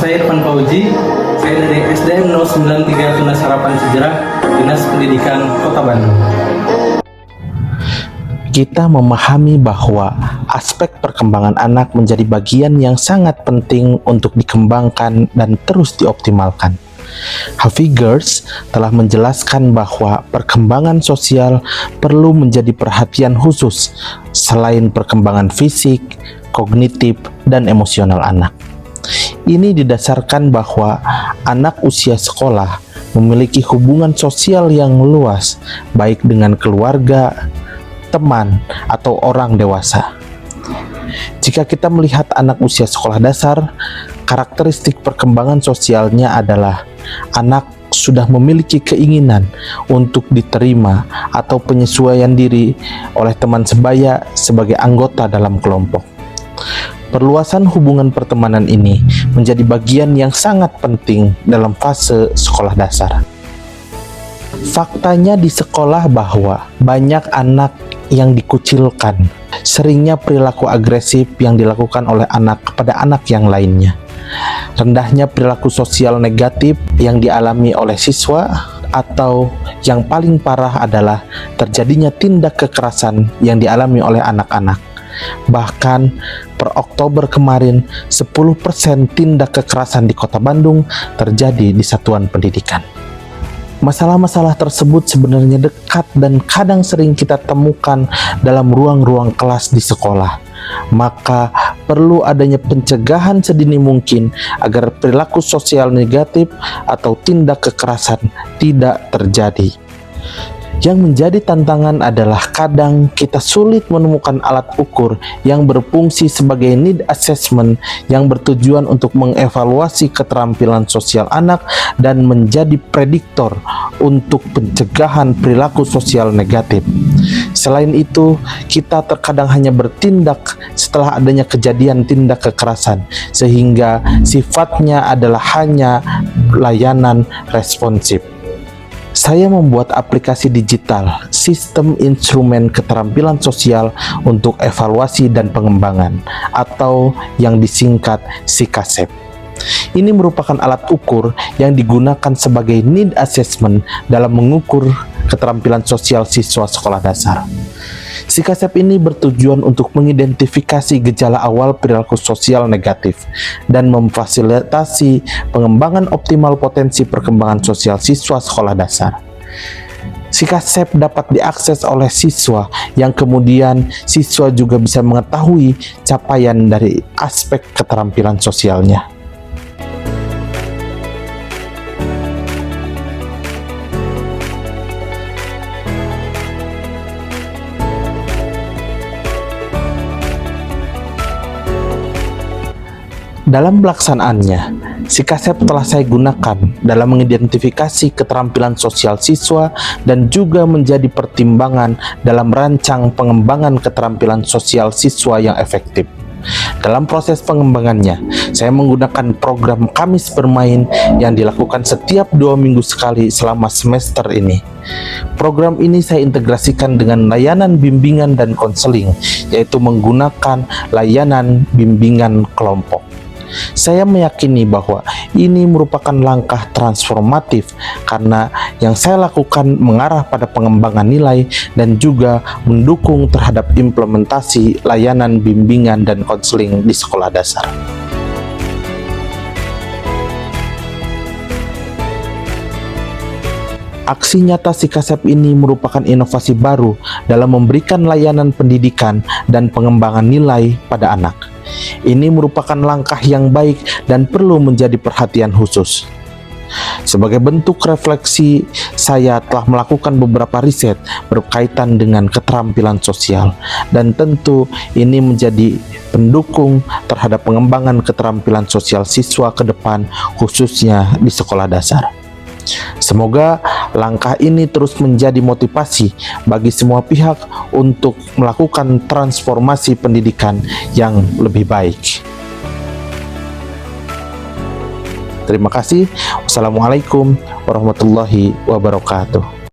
saya Irfan Fauzi. Saya dari SDN 093 Tunas Harapan Sejarah, Dinas Pendidikan Kota Bandung. Kita memahami bahwa aspek perkembangan anak menjadi bagian yang sangat penting untuk dikembangkan dan terus dioptimalkan. Hafiger's telah menjelaskan bahwa perkembangan sosial perlu menjadi perhatian khusus selain perkembangan fisik, kognitif, dan emosional anak. Ini didasarkan bahwa anak usia sekolah memiliki hubungan sosial yang luas, baik dengan keluarga, teman, atau orang dewasa. Jika kita melihat anak usia sekolah dasar, karakteristik perkembangan sosialnya adalah anak sudah memiliki keinginan untuk diterima atau penyesuaian diri oleh teman sebaya sebagai anggota dalam kelompok. Perluasan hubungan pertemanan ini menjadi bagian yang sangat penting dalam fase sekolah dasar. Faktanya di sekolah bahwa banyak anak yang dikucilkan, seringnya perilaku agresif yang dilakukan oleh anak kepada anak yang lainnya, rendahnya perilaku sosial negatif yang dialami oleh siswa, atau yang paling parah adalah terjadinya tindak kekerasan yang dialami oleh anak-anak. Bahkan per Oktober kemarin 10% tindak kekerasan di Kota Bandung terjadi di satuan pendidikan. Masalah-masalah tersebut sebenarnya dekat dan kadang sering kita temukan dalam ruang-ruang kelas di sekolah. Maka perlu adanya pencegahan sedini mungkin agar perilaku sosial negatif atau tindak kekerasan tidak terjadi. Yang menjadi tantangan adalah kadang kita sulit menemukan alat ukur yang berfungsi sebagai need assessment yang bertujuan untuk mengevaluasi keterampilan sosial anak dan menjadi prediktor untuk pencegahan perilaku sosial negatif. Selain itu, kita terkadang hanya bertindak setelah adanya kejadian tindak kekerasan, sehingga sifatnya adalah hanya layanan responsif. Saya membuat aplikasi digital, sistem instrumen keterampilan sosial untuk evaluasi dan pengembangan, atau yang disingkat SIKASEP. Ini merupakan alat ukur yang digunakan sebagai need assessment dalam mengukur keterampilan sosial siswa sekolah dasar. SIKASEP ini bertujuan untuk mengidentifikasi gejala awal perilaku sosial negatif dan memfasilitasi pengembangan optimal potensi perkembangan sosial siswa sekolah dasar. SIKASEP dapat diakses oleh siswa yang kemudian siswa juga bisa mengetahui capaian dari aspek keterampilan sosialnya. Dalam pelaksanaannya, SIKASEP telah saya gunakan dalam mengidentifikasi keterampilan sosial siswa dan juga menjadi pertimbangan dalam rancang pengembangan keterampilan sosial siswa yang efektif. Dalam proses pengembangannya, saya menggunakan program Kamis Bermain yang dilakukan setiap 2 minggu sekali selama semester ini. Program ini saya integrasikan dengan layanan bimbingan dan konseling, yaitu menggunakan layanan bimbingan kelompok. Saya meyakini bahwa ini merupakan langkah transformatif karena yang saya lakukan mengarah pada pengembangan nilai dan juga mendukung terhadap implementasi layanan bimbingan dan konseling di sekolah dasar. Aksi nyata SIKASEP ini merupakan inovasi baru dalam memberikan layanan pendidikan dan pengembangan nilai pada anak. Ini merupakan langkah yang baik dan perlu menjadi perhatian khusus. Sebagai bentuk refleksi, saya telah melakukan beberapa riset berkaitan dengan keterampilan sosial, dan tentu ini menjadi pendukung terhadap pengembangan keterampilan sosial siswa ke depan, khususnya di sekolah dasar. Semoga langkah ini terus menjadi motivasi bagi semua pihak untuk melakukan transformasi pendidikan yang lebih baik. Terima kasih. Wassalamualaikum warahmatullahi wabarakatuh.